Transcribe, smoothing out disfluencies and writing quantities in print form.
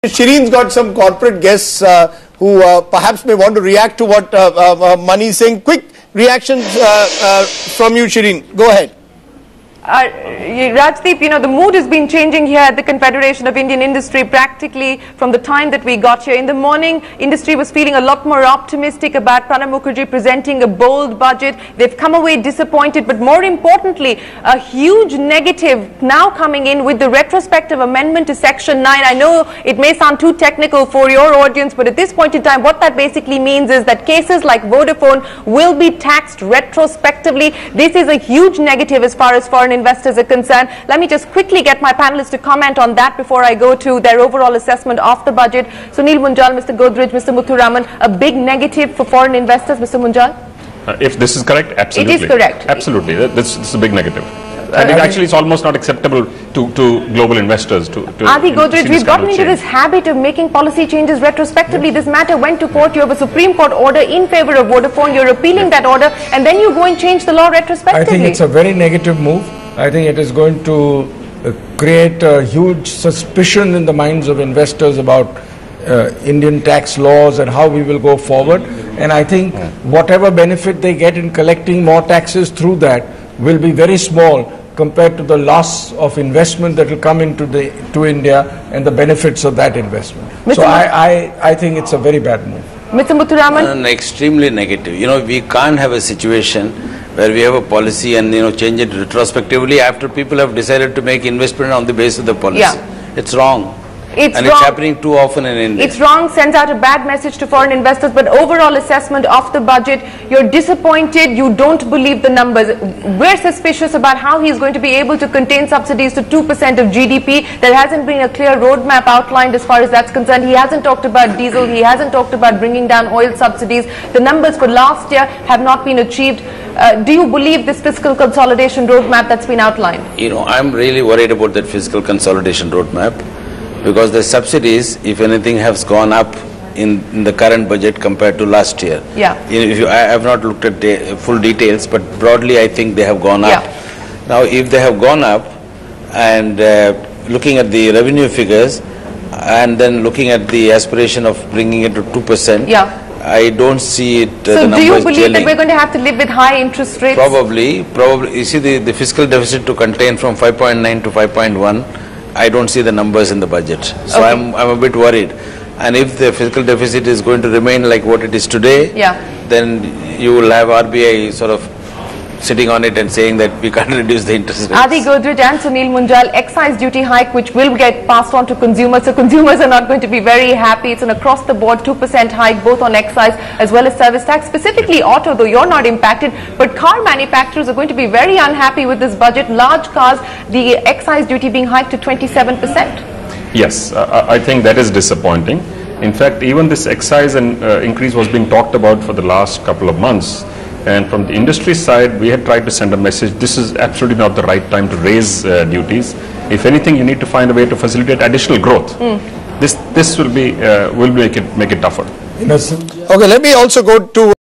Shireen's got some corporate guests who perhaps may want to react to what Mani is saying. Quick reactions from you, Shireen. Go ahead. Rajdeep, you know, the mood has been changing here at the Confederation of Indian Industry practically from the time that we got here. In the morning, industry was feeling a lot more optimistic about Pranab Mukherjee presenting a bold budget. They've come away disappointed, but more importantly, a huge negative now coming in with the retrospective amendment to Section 9. I know it may sound too technical for your audience, but at this point in time, what that basically means is that cases like Vodafone will be taxed retrospectively. This is a huge negative as far as foreign investors are concerned. Let me just quickly get my panelists to comment on that before I go to their overall assessment of the budget. Sunil Munjal, Mr. Godrej, Mr. Muthuraman, a big negative for foreign investors. Mr. Munjal? If this is correct, absolutely. It is correct. Absolutely. This is a big negative. And actually it's almost not acceptable to global investors. Adi Godrej, we've gotten into this habit of making policy changes retrospectively. This matter went to court. You have a Supreme Court order in favor of Vodafone. You're appealing that order, and then you go and change the law retrospectively. I think it's a very negative move. I think it is going to create a huge suspicion in the minds of investors about Indian tax laws and how we will go forward. And I think whatever benefit they get in collecting more taxes through that will be very small compared to the loss of investment that will come into to India and the benefits of that investment. So I think it's a very bad move. Mr. Muthuraman? Extremely negative. You know, we can't have a situation where we have a policy and, you know, change it retrospectively after people have decided to make investment on the basis of the policy. Yeah. It's wrong. It's happening too often in India. It's wrong, sends out a bad message to foreign investors, but overall assessment of the budget, you're disappointed, you don't believe the numbers. We're suspicious about how he's going to be able to contain subsidies to 2% of GDP. There hasn't been a clear roadmap outlined as far as that's concerned. He hasn't talked about diesel, he hasn't talked about bringing down oil subsidies. The numbers for last year have not been achieved. Do you believe this fiscal consolidation roadmap that's been outlined? You know, I'm really worried about that fiscal consolidation roadmap, because the subsidies, if anything, has gone up in the current budget compared to last year. Yeah. I have not looked at full details, but broadly I think they have gone up. Now, if they have gone up, and looking at the revenue figures, and then looking at the aspiration of bringing it to 2%, I don't see it. So do you believe that we're going to have to live with high interest rates? Probably. You see, the fiscal deficit to contain from 5.9 to 5.1, I don't see the numbers in the budget. So I'm a bit worried. And if the fiscal deficit is going to remain like what it is today, then you will have RBI sort of sitting on it and saying that we can't reduce the interest rates. Adi Godrej and Sunil Munjal, excise duty hike which will get passed on to consumers. So consumers are not going to be very happy. It's an across the board 2% hike both on excise as well as service tax. Specifically auto, though you're not impacted, but car manufacturers are going to be very unhappy with this budget. Large cars, the excise duty being hiked to 27%. Yes, I think that is disappointing. In fact, even this excise increase was being talked about for the last couple of months. And from the industry side, we had tried to send a message, this is absolutely not the right time to raise duties. If anything, you need to find a way to facilitate additional growth. This will make it tougher. Okay, let me also go to